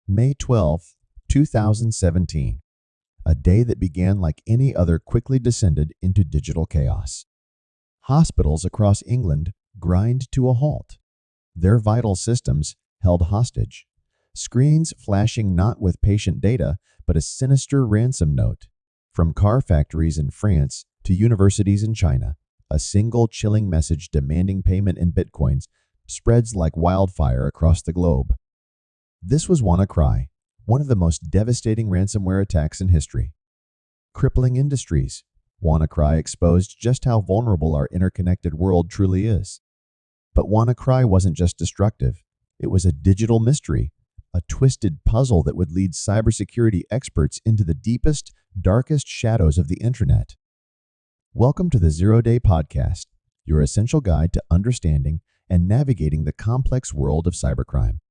May 12, 2017. A day that began like any other quickly descended into digital chaos. Hospitals across England grind to a halt, their vital systems held hostage, screens flashing not with patient data, but a sinister ransom note. From car factories in France to universities in China, a single chilling message demanding payment in bitcoins spreads like wildfire across the globe. This was WannaCry, one of the most devastating ransomware attacks in history. Crippling industries. WannaCry exposed just how vulnerable our interconnected world truly is. But WannaCry wasn't just destructive. It was a digital mystery, a twisted puzzle that would lead cybersecurity experts into the deepest, darkest shadows of the internet. Welcome to the Zero Day Podcast, your essential guide to understanding and navigating the complex world of cybercrime.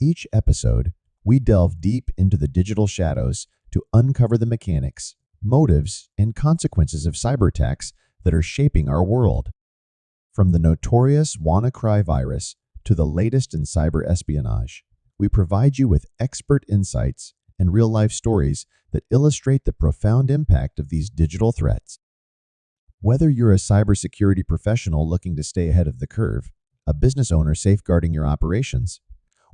Each episode, we delve deep into the digital shadows to uncover the mechanics, motives, and consequences of cyber attacks that are shaping our world. From the notorious WannaCry virus to the latest in cyber espionage, we provide you with expert insights and real-life stories that illustrate the profound impact of these digital threats. Whether you're a cybersecurity professional looking to stay ahead of the curve, a business owner safeguarding your operations,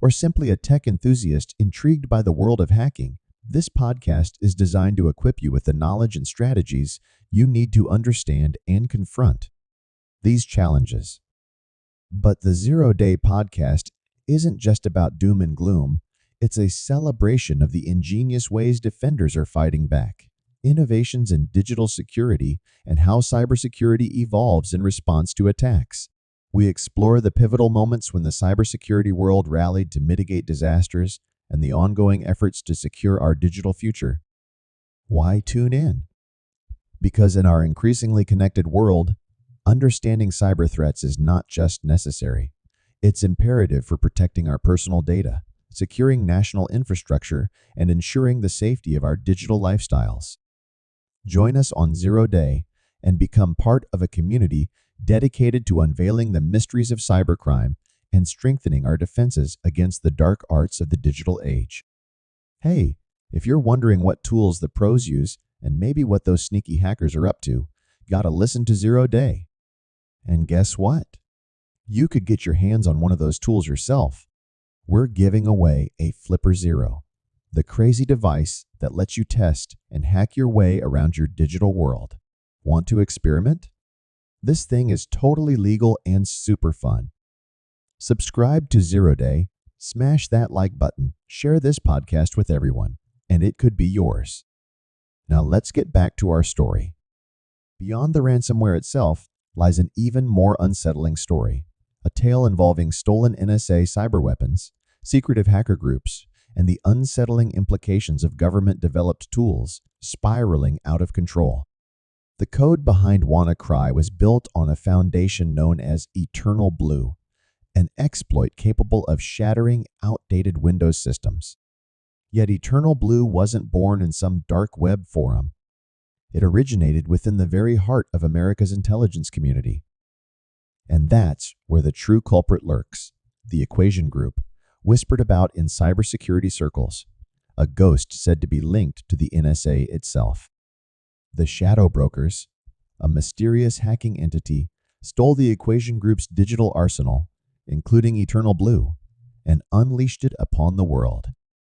or simply a tech enthusiast intrigued by the world of hacking, this podcast is designed to equip you with the knowledge and strategies you need to understand and confront these challenges. But the Zero Day Podcast isn't just about doom and gloom. It's a celebration of the ingenious ways defenders are fighting back, innovations in digital security, and how cybersecurity evolves in response to attacks. We explore the pivotal moments when the cybersecurity world rallied to mitigate disasters and the ongoing efforts to secure our digital future. Why tune in? Because in our increasingly connected world, understanding cyber threats is not just necessary. It's imperative for protecting our personal data, securing national infrastructure, and ensuring the safety of our digital lifestyles. Join us on Zero Day and become part of a community dedicated to unveiling the mysteries of cybercrime and strengthening our defenses against the dark arts of the digital age. Hey, if you're wondering what tools the pros use and maybe what those sneaky hackers are up to, gotta listen to Zero Day. And guess what? You could get your hands on one of those tools yourself. We're giving away a Flipper Zero, the crazy device that lets you test and hack your way around your digital world. Want to experiment? This thing is totally legal and super fun. Subscribe to Zero Day, smash that like button, share this podcast with everyone, and it could be yours. Now let's get back to our story. Beyond the ransomware itself lies an even more unsettling story, a tale involving stolen NSA cyber weapons, secretive hacker groups, and the unsettling implications of government-developed tools spiraling out of control. The code behind WannaCry was built on a foundation known as Eternal Blue, an exploit capable of shattering outdated Windows systems. Yet Eternal Blue wasn't born in some dark web forum. It originated within the very heart of America's intelligence community. And that's where the true culprit lurks, the Equation Group, whispered about in cybersecurity circles, a ghost said to be linked to the NSA itself. The Shadow Brokers, a mysterious hacking entity, stole the Equation Group's digital arsenal, including Eternal Blue, and unleashed it upon the world.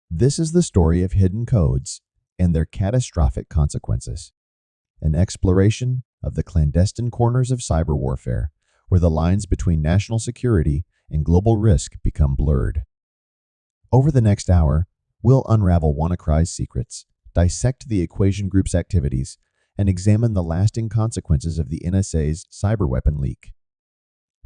This is the story of hidden codes and their catastrophic consequences, an exploration of the clandestine corners of cyber warfare, where the lines between national security and global risk become blurred. Over the next hour, we'll unravel WannaCry's secrets, dissect the Equation Group's activities, and examine the lasting consequences of the NSA's cyberweapon leak.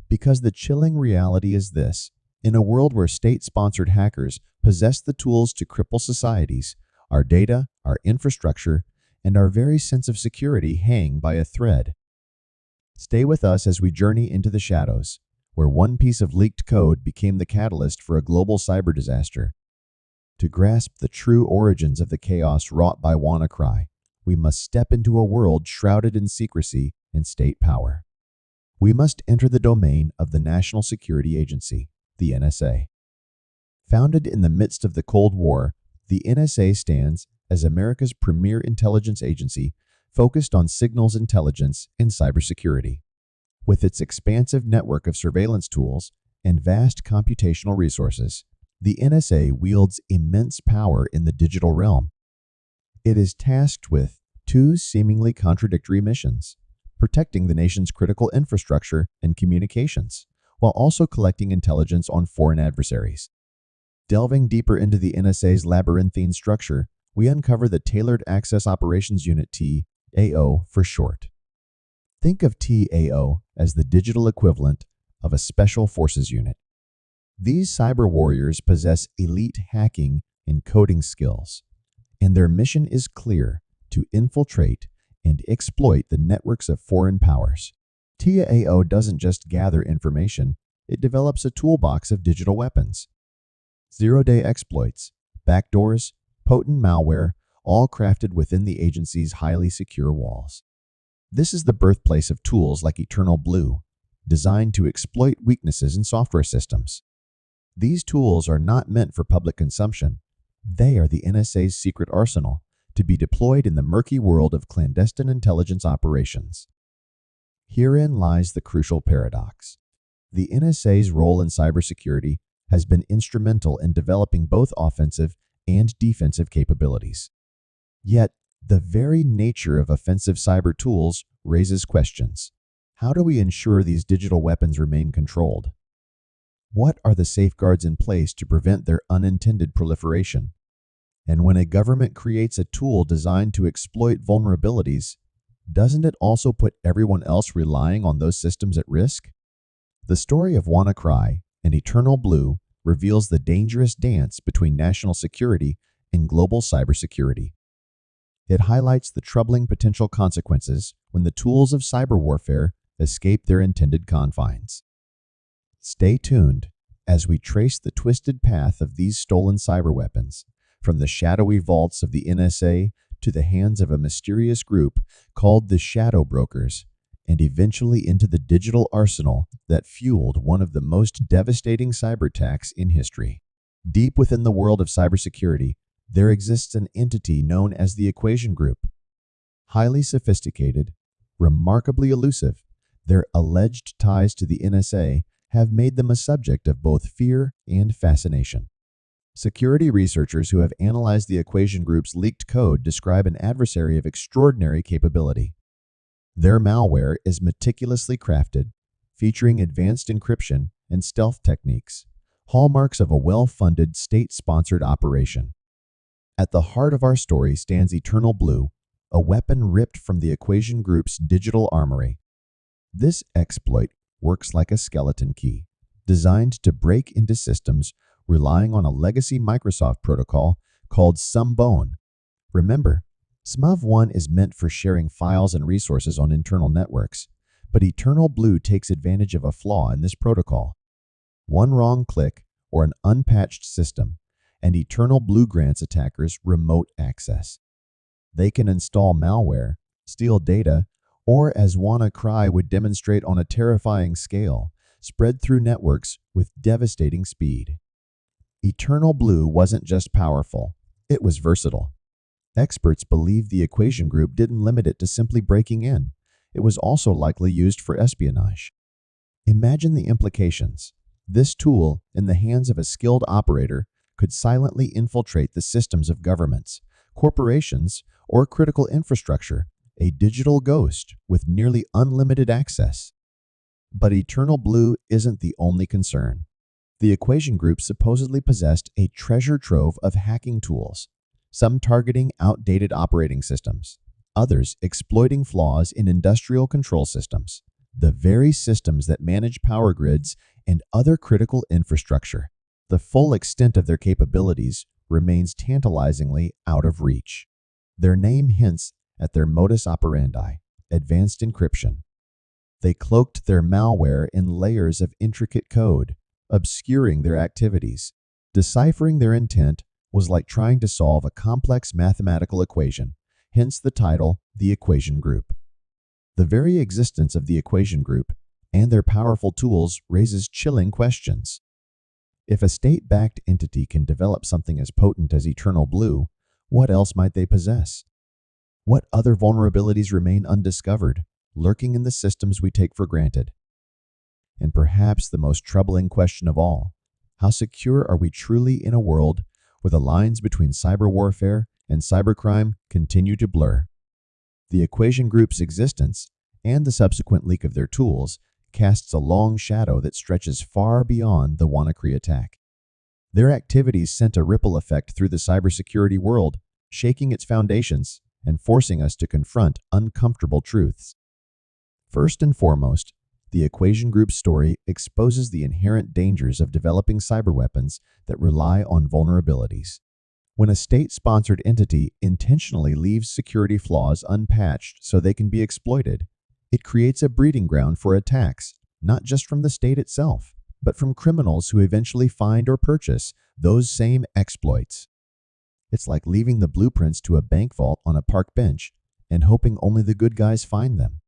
Because the chilling reality is this: in a world where state-sponsored hackers possess the tools to cripple societies, our data, our infrastructure, and our very sense of security hang by a thread. Stay with us as we journey into the shadows, where one piece of leaked code became the catalyst for a global cyber disaster. To grasp the true origins of the chaos wrought by WannaCry, we must step into a world shrouded in secrecy and state power. We must enter the domain of the National Security Agency, the NSA. Founded in the midst of the Cold War, the NSA stands as America's premier intelligence agency focused on signals intelligence and cybersecurity. With its expansive network of surveillance tools and vast computational resources, the NSA wields immense power in the digital realm. It is tasked with two seemingly contradictory missions: protecting the nation's critical infrastructure and communications, while also collecting intelligence on foreign adversaries. Delving deeper into the NSA's labyrinthine structure, we uncover the Tailored Access Operations Unit, TAO for short. Think of TAO as the digital equivalent of a Special Forces unit. These cyber warriors possess elite hacking and coding skills, and their mission is clear: to infiltrate and exploit the networks of foreign powers. TAO doesn't just gather information, it develops a toolbox of digital weapons. Zero-day exploits, backdoors, potent malware, all crafted within the agency's highly secure walls. This is the birthplace of tools like Eternal Blue, designed to exploit weaknesses in software systems. These tools are not meant for public consumption. They are the NSA's secret arsenal, to be deployed in the murky world of clandestine intelligence operations. Herein lies the crucial paradox. The NSA's role in cybersecurity has been instrumental in developing both offensive and defensive capabilities. Yet, the very nature of offensive cyber tools raises questions. How do we ensure these digital weapons remain controlled? What are the safeguards in place to prevent their unintended proliferation? And when a government creates a tool designed to exploit vulnerabilities, doesn't it also put everyone else relying on those systems at risk? The story of WannaCry and Eternal Blue reveals the dangerous dance between national security and global cybersecurity. It highlights the troubling potential consequences when the tools of cyber warfare escape their intended confines. Stay tuned as we trace the twisted path of these stolen cyber weapons, from the shadowy vaults of the NSA to the hands of a mysterious group called the Shadow Brokers, and eventually into the digital arsenal that fueled one of the most devastating cyber attacks in history. Deep within the world of cybersecurity, there exists an entity known as the Equation Group. Highly sophisticated, remarkably elusive, their alleged ties to the NSA have made them a subject of both fear and fascination. Security researchers who have analyzed the Equation Group's leaked code describe an adversary of extraordinary capability. Their malware is meticulously crafted, featuring advanced encryption and stealth techniques, hallmarks of a well-funded, state-sponsored operation. At the heart of our story stands Eternal Blue, a weapon ripped from the Equation Group's digital armory. This exploit works like a skeleton key, designed to break into systems relying on a legacy Microsoft protocol called SumBone. Remember, SMUV1 is meant for sharing files and resources on internal networks, but Eternal Blue takes advantage of a flaw in this protocol. One wrong click or an unpatched system, and Eternal Blue grants attackers remote access. They can install malware, steal data, or, as WannaCry would demonstrate on a terrifying scale, spread through networks with devastating speed. Eternal Blue wasn't just powerful, it was versatile. Experts believe the Equation Group didn't limit it to simply breaking in. It was also likely used for espionage. Imagine the implications. This tool, in the hands of a skilled operator, could silently infiltrate the systems of governments, corporations, or critical infrastructure, a digital ghost with nearly unlimited access. But Eternal Blue isn't the only concern. The Equation Group supposedly possessed a treasure trove of hacking tools, some targeting outdated operating systems, others exploiting flaws in industrial control systems, the very systems that manage power grids and other critical infrastructure. The full extent of their capabilities remains tantalizingly out of reach. Their name hints at their modus operandi: advanced encryption. They cloaked their malware in layers of intricate code, obscuring their activities. Deciphering their intent was like trying to solve a complex mathematical equation, hence the title, The Equation Group. The very existence of the Equation Group and their powerful tools raises chilling questions. If a state-backed entity can develop something as potent as eternal blue, what else might they possess? What other vulnerabilities remain undiscovered, lurking in the systems we take for granted? And perhaps the most troubling question of all, how secure are we truly in a world where the lines between cyber warfare and cybercrime continue to blur? The Equation Group's existence, and the subsequent leak of their tools, casts a long shadow that stretches far beyond the WannaCry attack. Their activities sent a ripple effect through the cybersecurity world, shaking its foundations and forcing us to confront uncomfortable truths. First and foremost, the Equation Group's story exposes the inherent dangers of developing cyberweapons that rely on vulnerabilities. When a state-sponsored entity intentionally leaves security flaws unpatched so they can be exploited, it creates a breeding ground for attacks, not just from the state itself, but from criminals who eventually find or purchase those same exploits. It's like leaving the blueprints to a bank vault on a park bench and hoping only the good guys find them.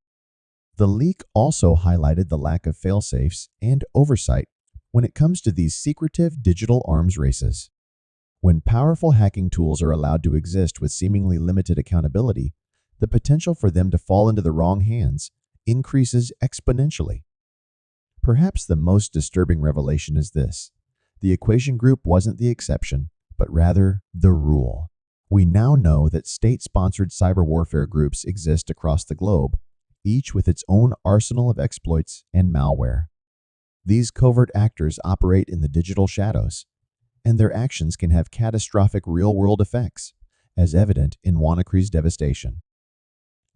The leak also highlighted the lack of fail-safes and oversight when it comes to these secretive digital arms races. When powerful hacking tools are allowed to exist with seemingly limited accountability, the potential for them to fall into the wrong hands increases exponentially. Perhaps the most disturbing revelation is this: the Equation Group wasn't the exception, but rather the rule. We now know that state-sponsored cyber warfare groups exist across the globe, each with its own arsenal of exploits and malware. These covert actors operate in the digital shadows, and their actions can have catastrophic real-world effects, as evident in WannaCry's devastation.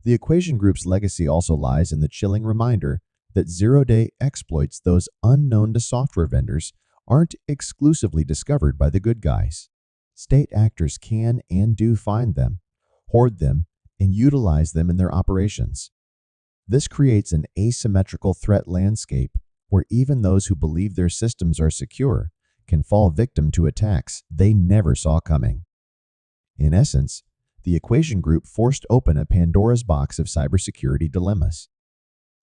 The Equation Group's legacy also lies in the chilling reminder that zero-day exploits, those unknown to software vendors, aren't exclusively discovered by the good guys. State actors can and do find them, hoard them, and utilize them in their operations. This creates an asymmetrical threat landscape where even those who believe their systems are secure can fall victim to attacks they never saw coming. In essence, the Equation Group forced open a Pandora's box of cybersecurity dilemmas.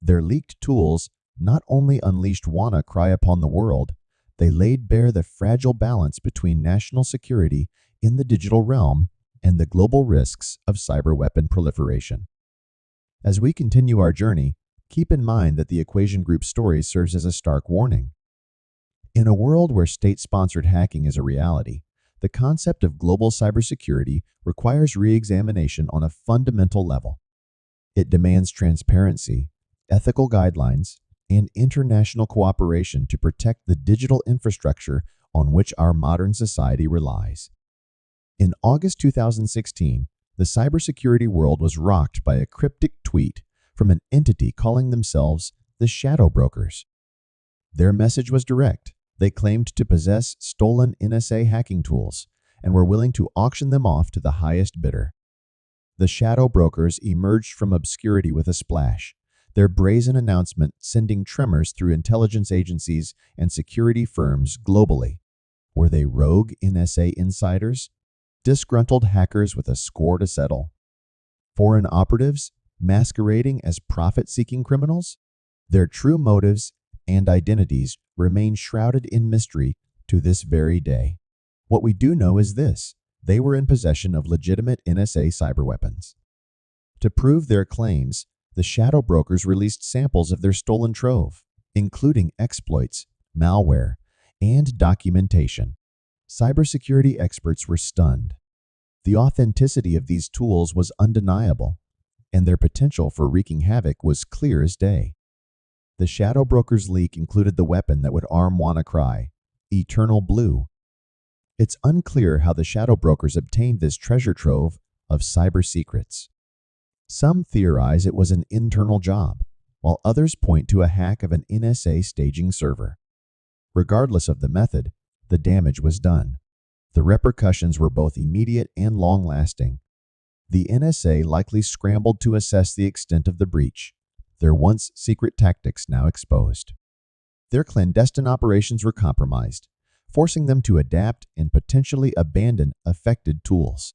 Their leaked tools not only unleashed WannaCry upon the world, they laid bare the fragile balance between national security in the digital realm and the global risks of cyber weapon proliferation. As we continue our journey, keep in mind that the Equation Group's story serves as a stark warning. In a world where state-sponsored hacking is a reality, the concept of global cybersecurity requires re-examination on a fundamental level. It demands transparency, ethical guidelines, and international cooperation to protect the digital infrastructure on which our modern society relies. In August 2016, the cybersecurity world was rocked by a cryptic tweet from an entity calling themselves the Shadow Brokers. Their message was direct. They claimed to possess stolen NSA hacking tools and were willing to auction them off to the highest bidder. The Shadow Brokers emerged from obscurity with a splash, their brazen announcement sending tremors through intelligence agencies and security firms globally. Were they rogue NSA insiders? Disgruntled hackers with a score to settle? Foreign operatives masquerading as profit-seeking criminals? Their true motives and identities remain shrouded in mystery to this very day. What we do know is this: they were in possession of legitimate NSA cyberweapons. To prove their claims, the Shadow Brokers released samples of their stolen trove, including exploits, malware, and documentation. Cybersecurity experts were stunned. The authenticity of these tools was undeniable, and their potential for wreaking havoc was clear as day. The Shadow Brokers leak included the weapon that would arm WannaCry, Eternal Blue. It's unclear how the Shadow Brokers obtained this treasure trove of cyber secrets. Some theorize it was an internal job, while others point to a hack of an NSA staging server. Regardless of the method, the damage was done. The repercussions were both immediate and long-lasting. The NSA likely scrambled to assess the extent of the breach, their once secret tactics now exposed. Their clandestine operations were compromised, forcing them to adapt and potentially abandon affected tools.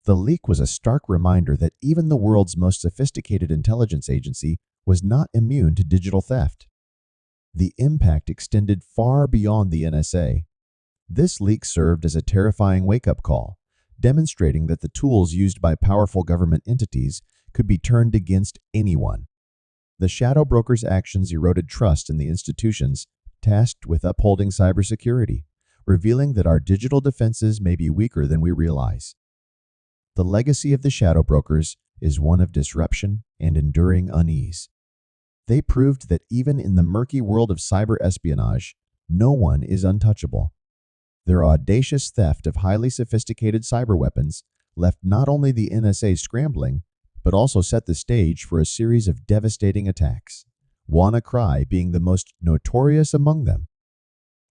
The leak was a stark reminder that even the world's most sophisticated intelligence agency was not immune to digital theft. The impact extended far beyond the NSA, This leak served as a terrifying wake-up call, demonstrating that the tools used by powerful government entities could be turned against anyone. The shadow brokers' actions eroded trust in the institutions tasked with upholding cybersecurity, revealing that our digital defenses may be weaker than we realize. The legacy of the shadow brokers is one of disruption and enduring unease. They proved that even in the murky world of cyber espionage, no one is untouchable. Their audacious theft of highly sophisticated cyber weapons left not only the NSA scrambling, but also set the stage for a series of devastating attacks, WannaCry being the most notorious among them.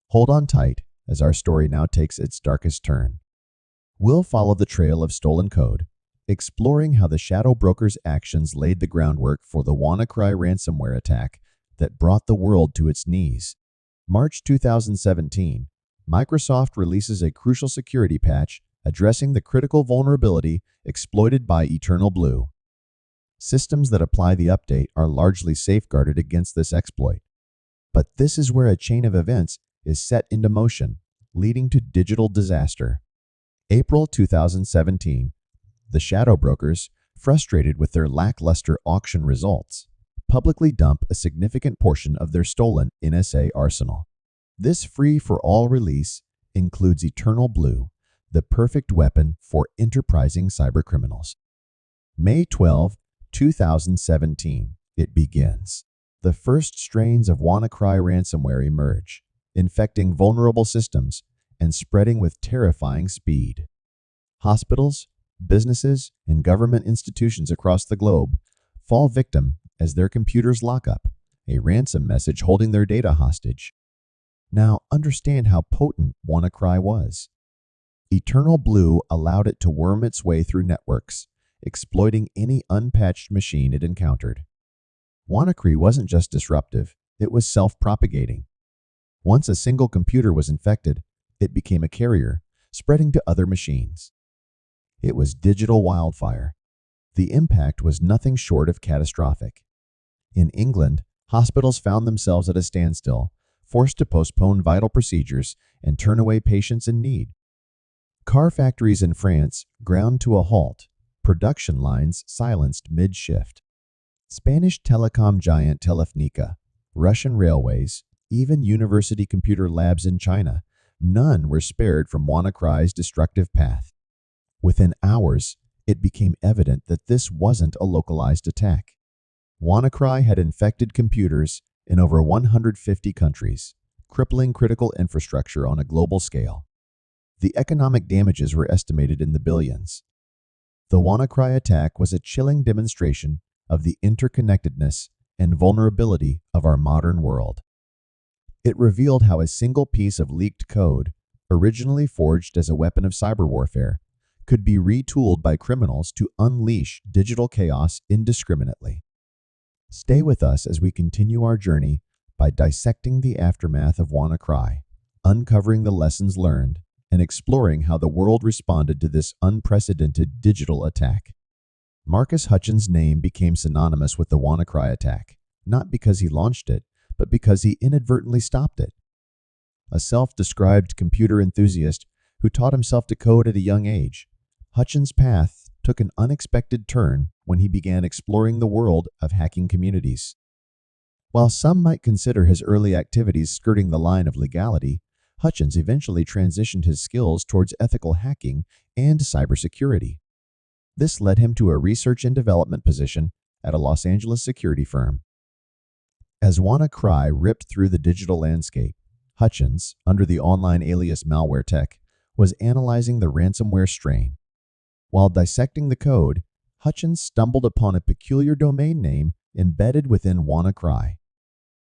Hold on tight as our story now takes its darkest turn. We'll follow the trail of stolen code, exploring how the shadow brokers' actions laid the groundwork for the WannaCry ransomware attack that brought the world to its knees. March 2017, Microsoft releases a crucial security patch addressing the critical vulnerability exploited by Eternal Blue. Systems that apply the update are largely safeguarded against this exploit. But this is where a chain of events is set into motion, leading to digital disaster. April 2017, the shadow brokers, frustrated with their lackluster auction results, publicly dump a significant portion of their stolen NSA arsenal. This free-for-all release includes Eternal Blue, the perfect weapon for enterprising cybercriminals. May 12, 2017, it begins. The first strains of WannaCry ransomware emerge, infecting vulnerable systems and spreading with terrifying speed. Hospitals, businesses, and government institutions across the globe fall victim as their computers lock up, a ransom message holding their data hostage. Now, understand how potent WannaCry was. Eternal Blue allowed it to worm its way through networks, exploiting any unpatched machine it encountered. WannaCry wasn't just disruptive, it was self-propagating. Once a single computer was infected, it became a carrier, spreading to other machines. It was digital wildfire. The impact was nothing short of catastrophic. In England, hospitals found themselves at a standstill, forced to postpone vital procedures and turn away patients in need. Car factories in France ground to a halt, production lines silenced mid-shift. Spanish telecom giant Telefónica, Russian railways, even university computer labs in China, none were spared from WannaCry's destructive path. Within hours, it became evident that this wasn't a localized attack. WannaCry had infected computers in over 150 countries, crippling critical infrastructure on a global scale. The economic damages were estimated in the billions. The WannaCry attack was a chilling demonstration of the interconnectedness and vulnerability of our modern world. It revealed how a single piece of leaked code, originally forged as a weapon of cyber warfare, could be retooled by criminals to unleash digital chaos indiscriminately. Stay with us as we continue our journey by dissecting the aftermath of WannaCry, uncovering the lessons learned, and exploring how the world responded to this unprecedented digital attack. Marcus Hutchins' name became synonymous with the WannaCry attack, not because he launched it, but because he inadvertently stopped it. A self-described computer enthusiast who taught himself to code at a young age, Hutchins' path took an unexpected turn when he began exploring the world of hacking communities. While some might consider his early activities skirting the line of legality, Hutchins eventually transitioned his skills towards ethical hacking and cybersecurity. This led him to a research and development position at a Los Angeles security firm. As WannaCry ripped through the digital landscape, Hutchins, under the online alias Malware Tech, was analyzing the ransomware strain. While dissecting the code, Hutchins stumbled upon a peculiar domain name embedded within WannaCry.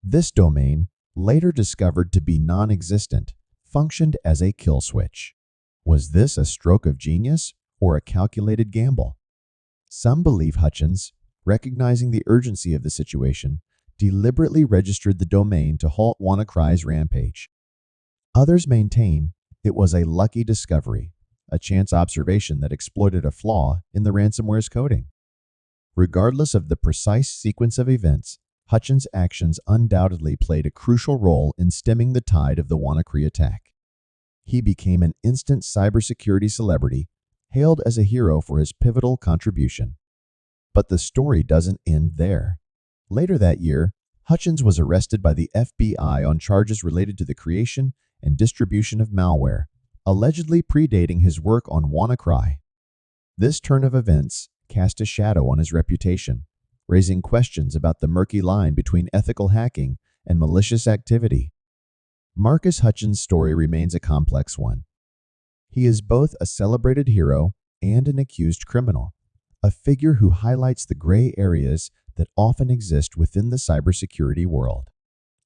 This domain, later discovered to be non-existent, functioned as a kill switch. Was this a stroke of genius or a calculated gamble? Some believe Hutchins, recognizing the urgency of the situation, deliberately registered the domain to halt WannaCry's rampage. Others maintain it was a lucky discovery, a chance observation that exploited a flaw in the ransomware's coding. Regardless of the precise sequence of events, Hutchins' actions undoubtedly played a crucial role in stemming the tide of the WannaCry attack. He became an instant cybersecurity celebrity, hailed as a hero for his pivotal contribution. But the story doesn't end there. Later that year, Hutchins was arrested by the FBI on charges related to the creation and distribution of malware, allegedly predating his work on WannaCry. This turn of events cast a shadow on his reputation, raising questions about the murky line between ethical hacking and malicious activity. Marcus Hutchins' story remains a complex one. He is both a celebrated hero and an accused criminal, a figure who highlights the gray areas that often exist within the cybersecurity world.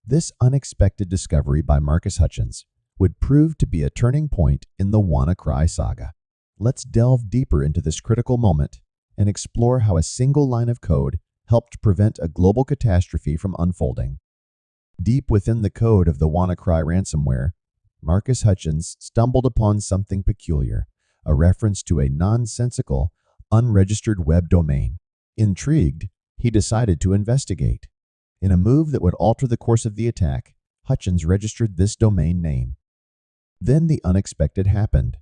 This unexpected discovery by Marcus Hutchins would prove to be a turning point in the WannaCry saga. Let's delve deeper into this critical moment and explore how a single line of code helped prevent a global catastrophe from unfolding. Deep within the code of the WannaCry ransomware, Marcus Hutchins stumbled upon something peculiar, a reference to a nonsensical, unregistered web domain. Intrigued, he decided to investigate. In a move that would alter the course of the attack, Hutchins registered this domain name. Then the unexpected happened.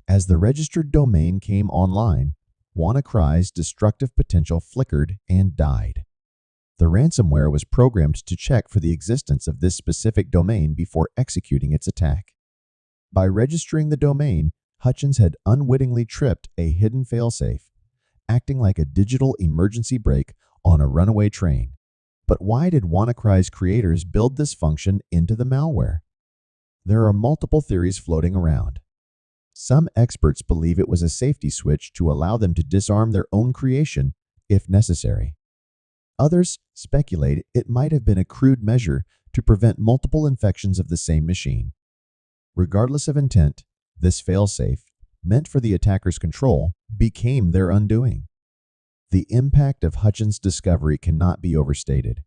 As the registered domain came online, WannaCry's destructive potential flickered and died. The ransomware was programmed to check for the existence of this specific domain before executing its attack. By registering the domain, Hutchins had unwittingly tripped a hidden failsafe, acting like a digital emergency brake on a runaway train. But why did WannaCry's creators build this function into the malware? There are multiple theories floating around. Some experts believe it was a safety switch to allow them to disarm their own creation if necessary. Others speculate it might have been a crude measure to prevent multiple infections of the same machine. Regardless of intent, this failsafe, meant for the attacker's control, became their undoing. The impact of Hutchins' discovery cannot be overstated.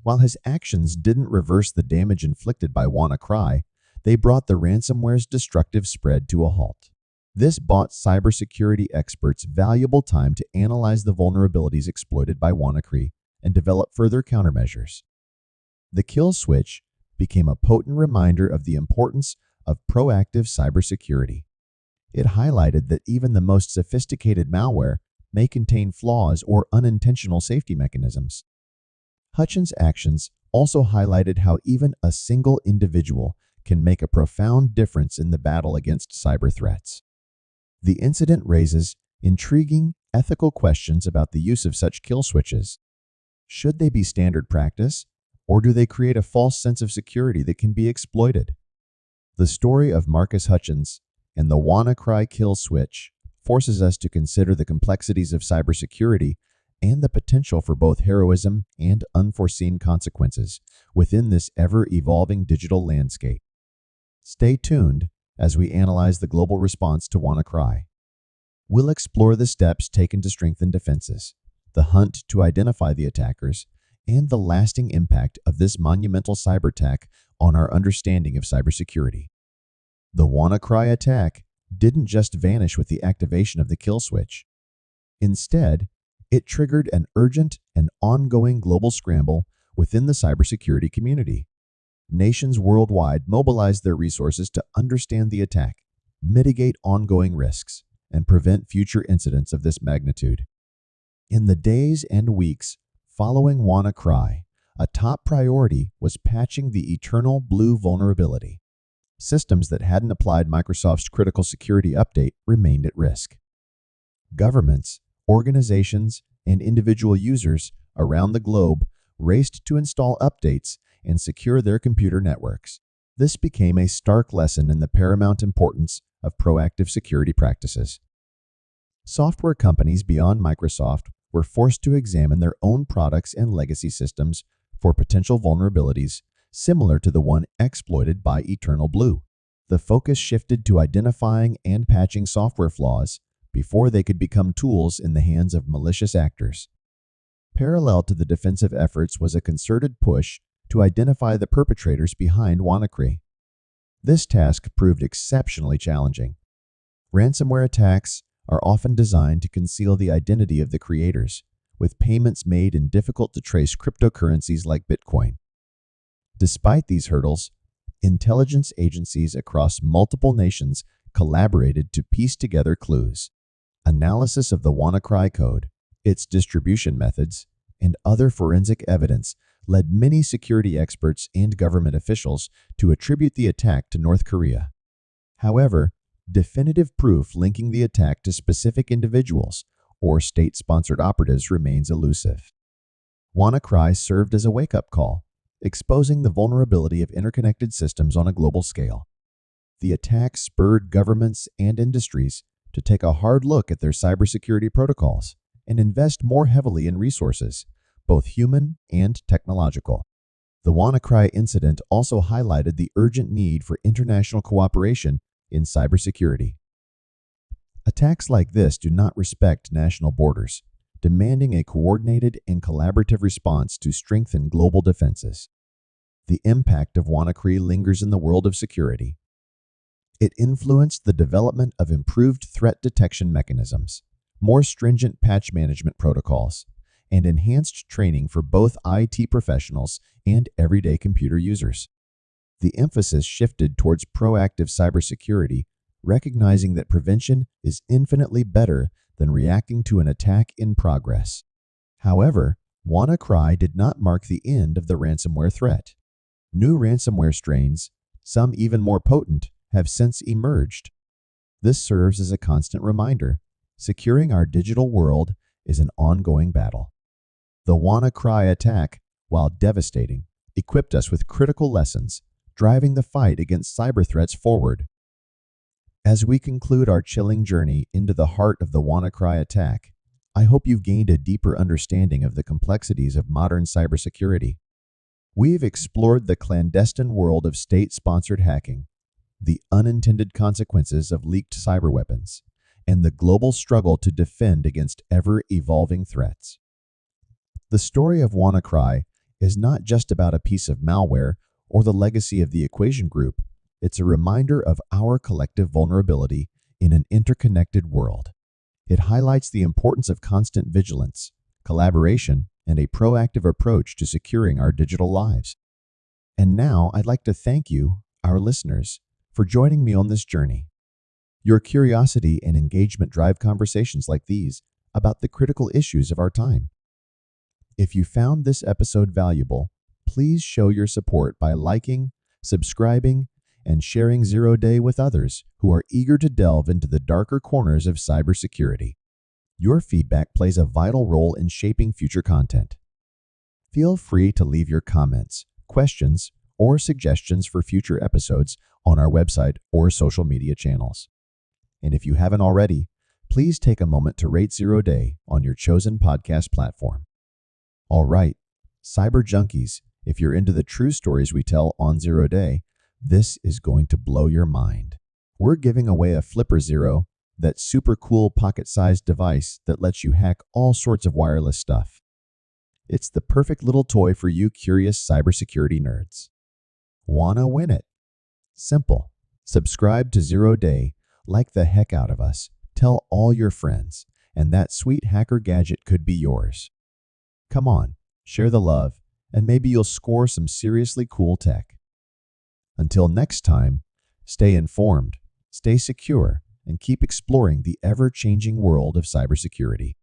While his actions didn't reverse the damage inflicted by WannaCry, they brought the ransomware's destructive spread to a halt. This bought cybersecurity experts valuable time to analyze the vulnerabilities exploited by WannaCry and develop further countermeasures. The kill switch became a potent reminder of the importance of proactive cybersecurity. It highlighted that even the most sophisticated malware may contain flaws or unintentional safety mechanisms. Hutchins' actions also highlighted how even a single individual can make a profound difference in the battle against cyber threats. The incident raises intriguing ethical questions about the use of such kill switches. Should they be standard practice, or do they create a false sense of security that can be exploited? The story of Marcus Hutchins and the WannaCry kill switch forces us to consider the complexities of cybersecurity and the potential for both heroism and unforeseen consequences within this ever-evolving digital landscape. Stay tuned as we analyze the global response to WannaCry. We'll explore the steps taken to strengthen defenses, the hunt to identify the attackers, and the lasting impact of this monumental cyber attack on our understanding of cybersecurity. The WannaCry attack didn't just vanish with the activation of the kill switch. Instead, it triggered an urgent and ongoing global scramble within the cybersecurity community. Nations worldwide mobilized their resources to understand the attack, mitigate ongoing risks, and prevent future incidents of this magnitude. In the days and weeks following WannaCry, a top priority was patching the eternal blue vulnerability. Systems that hadn't applied Microsoft's critical security update remained at risk. Governments, organizations, and individual users around the globe raced to install updates and secure their computer networks. This became a stark lesson in the paramount importance of proactive security practices. Software companies beyond Microsoft were forced to examine their own products and legacy systems for potential vulnerabilities similar to the one exploited by Eternal Blue. The focus shifted to identifying and patching software flaws before they could become tools in the hands of malicious actors. Parallel to the defensive efforts was a concerted push to identify the perpetrators behind WannaCry. This task proved exceptionally challenging. Ransomware attacks are often designed to conceal the identity of the creators, with payments made in difficult-to-trace cryptocurrencies like Bitcoin. Despite these hurdles, intelligence agencies across multiple nations collaborated to piece together clues. Analysis of the WannaCry code, its distribution methods, and other forensic evidence led many security experts and government officials to attribute the attack to North Korea. However, definitive proof linking the attack to specific individuals or state-sponsored operatives remains elusive. WannaCry served as a wake-up call, exposing the vulnerability of interconnected systems on a global scale. The attack spurred governments and industries to take a hard look at their cybersecurity protocols and invest more heavily in resources, both human and technological. The WannaCry incident also highlighted the urgent need for international cooperation in cybersecurity. Attacks like this do not respect national borders, demanding a coordinated and collaborative response to strengthen global defenses. The impact of WannaCry lingers in the world of security. It influenced the development of improved threat detection mechanisms, more stringent patch management protocols, and enhanced training for both IT professionals and everyday computer users. The emphasis shifted towards proactive cybersecurity, recognizing that prevention is infinitely better than reacting to an attack in progress. However, WannaCry did not mark the end of the ransomware threat. New ransomware strains, some even more potent, have since emerged. This serves as a constant reminder: securing our digital world is an ongoing battle. The WannaCry attack, while devastating, equipped us with critical lessons, driving the fight against cyber threats forward. As we conclude our chilling journey into the heart of the WannaCry attack, I hope you've gained a deeper understanding of the complexities of modern cybersecurity. We've explored the clandestine world of state-sponsored hacking, the unintended consequences of leaked cyber weapons, and the global struggle to defend against ever-evolving threats. The story of WannaCry is not just about a piece of malware or the legacy of the Equation Group. It's a reminder of our collective vulnerability in an interconnected world. It highlights the importance of constant vigilance, collaboration, and a proactive approach to securing our digital lives. And now I'd like to thank you, our listeners, for joining me on this journey. Your curiosity and engagement drive conversations like these about the critical issues of our time. If you found this episode valuable, please show your support by liking, subscribing, and sharing Zero Day with others who are eager to delve into the darker corners of cybersecurity. Your feedback plays a vital role in shaping future content. Feel free to leave your comments, questions, or suggestions for future episodes on our website or social media channels. And if you haven't already, please take a moment to rate Zero Day on your chosen podcast platform. All right, cyber junkies, if you're into the true stories we tell on Zero Day, this is going to blow your mind. We're giving away a Flipper Zero, that super cool pocket-sized device that lets you hack all sorts of wireless stuff. It's the perfect little toy for you curious cybersecurity nerds. Wanna win it? Simple. Subscribe to Zero Day, like the heck out of us, tell all your friends, and that sweet hacker gadget could be yours. Come on, share the love, and maybe you'll score some seriously cool tech. Until next time, stay informed, stay secure, and keep exploring the ever-changing world of cybersecurity.